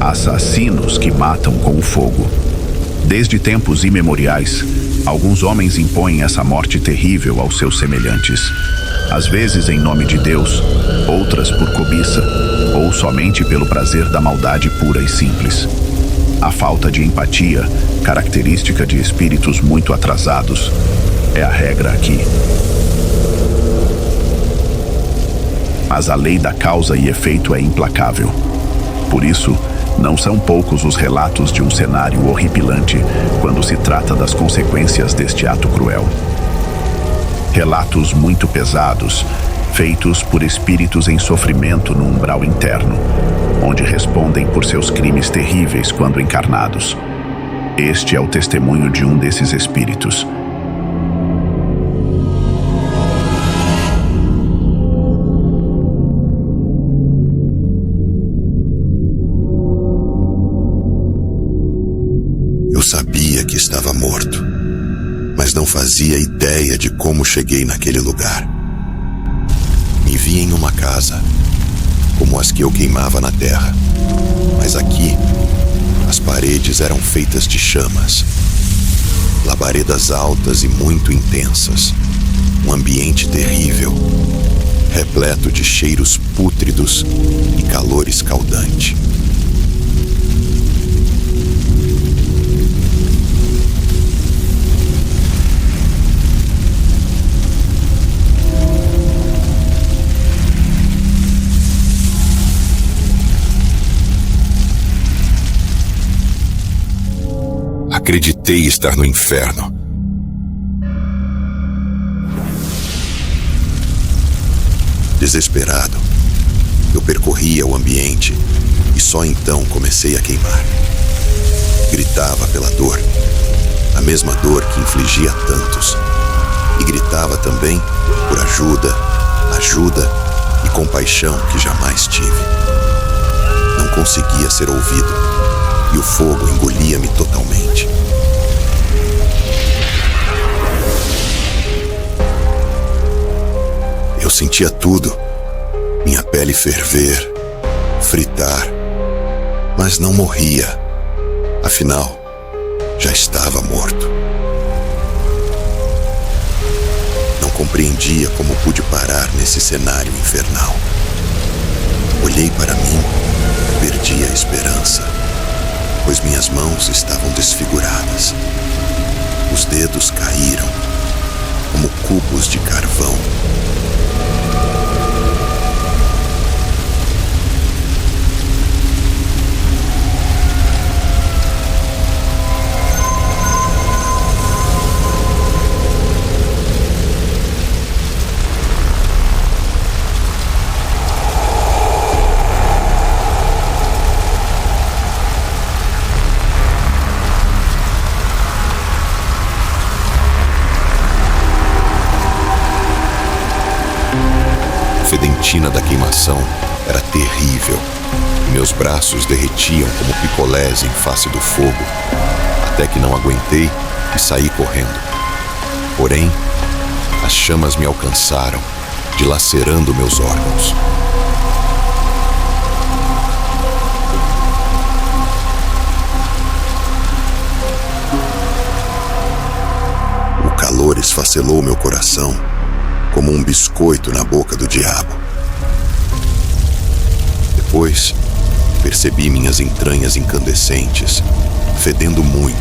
assassinos que matam com o fogo. Desde tempos imemoriais, alguns homens impõem essa morte terrível aos seus semelhantes. Às vezes em nome de Deus, outras por cobiça, ou somente pelo prazer da maldade pura e simples. A falta de empatia, característica de espíritos muito atrasados, é a regra aqui. Mas a lei da causa e efeito é implacável. Por isso, não são poucos os relatos de um cenário horripilante quando se trata das consequências deste ato cruel. Relatos muito pesados, feitos por espíritos em sofrimento no umbral interno, onde respondem por seus crimes terríveis quando encarnados. Este é o testemunho de um desses espíritos. Eu sabia que estava morto, mas não fazia ideia de como cheguei naquele lugar. Me vi em uma casa, como as que eu queimava na terra, mas aqui as paredes eram feitas de chamas, labaredas altas e muito intensas, um ambiente terrível, repleto de cheiros pútridos e calor escaldante. Acreditei estar no inferno. Desesperado, eu percorria o ambiente e só então comecei a queimar. Gritava pela dor, a mesma dor que infligia a tantos. E gritava também por ajuda e compaixão que jamais tive. Não conseguia ser ouvido. E o fogo engolia-me totalmente. Eu sentia tudo, minha pele ferver, fritar, mas não morria. Afinal, já estava morto. Não compreendia como pude parar nesse cenário infernal. Olhei para mim e perdi a esperança, pois minhas mãos estavam desfiguradas. Os dedos caíram, como cubos de carvão. A fedentina da queimação era terrível e meus braços derretiam como picolés em face do fogo, até que não aguentei e saí correndo. Porém, as chamas me alcançaram, dilacerando meus órgãos. O calor esfacelou meu coração, como um biscoito na boca do diabo. Depois, percebi minhas entranhas incandescentes, fedendo muito,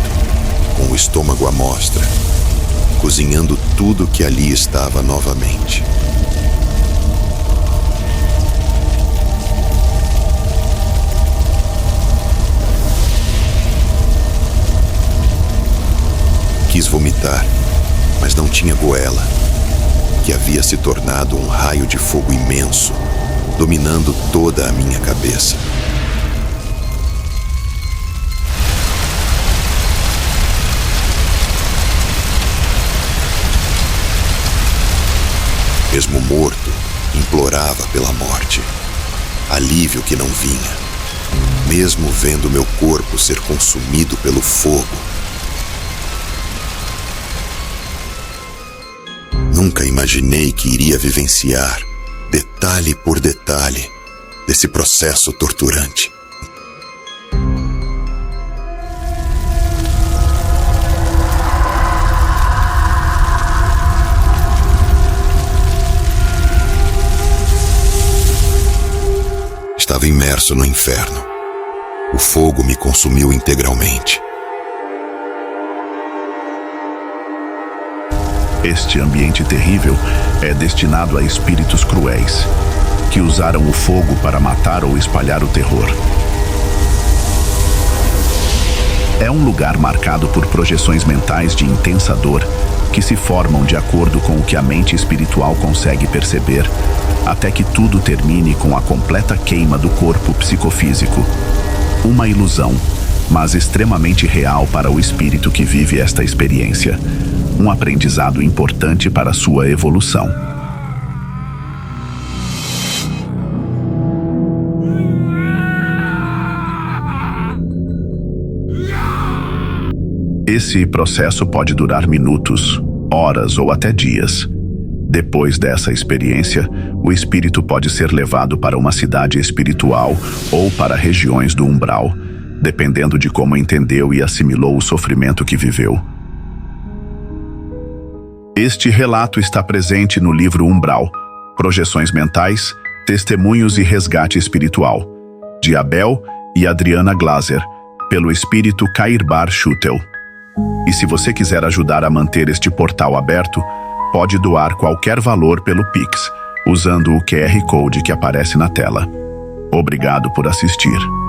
com o estômago à mostra, cozinhando tudo que ali estava novamente. Quis vomitar, mas não tinha goela, que havia se tornado um raio de fogo imenso, dominando toda a minha cabeça. Mesmo morto, implorava pela morte, alívio que não vinha, mesmo vendo meu corpo ser consumido pelo fogo. Nunca imaginei que iria vivenciar, detalhe por detalhe, desse processo torturante. estava imerso no inferno. O fogo me consumiu integralmente. Este ambiente terrível é destinado a espíritos cruéis, que usaram o fogo para matar ou espalhar o terror. É um lugar marcado por projeções mentais de intensa dor, que se formam de acordo com o que a mente espiritual consegue perceber, até que tudo termine com a completa queima do corpo psicofísico. Uma ilusão, mas extremamente real para o espírito que vive esta experiência. Um aprendizado importante para sua evolução. Esse processo pode durar minutos, horas ou até dias. Depois dessa experiência, o espírito pode ser levado para uma cidade espiritual ou para regiões do umbral, dependendo de como entendeu e assimilou o sofrimento que viveu. Este relato está presente no livro Umbral, Projeções Mentais, Testemunhos e Resgate Espiritual, de Abel e Adriana Glaser, pelo espírito Kairbar Schutel. E se você quiser ajudar a manter este portal aberto, pode doar qualquer valor pelo Pix, usando o QR Code que aparece na tela. Obrigado por assistir.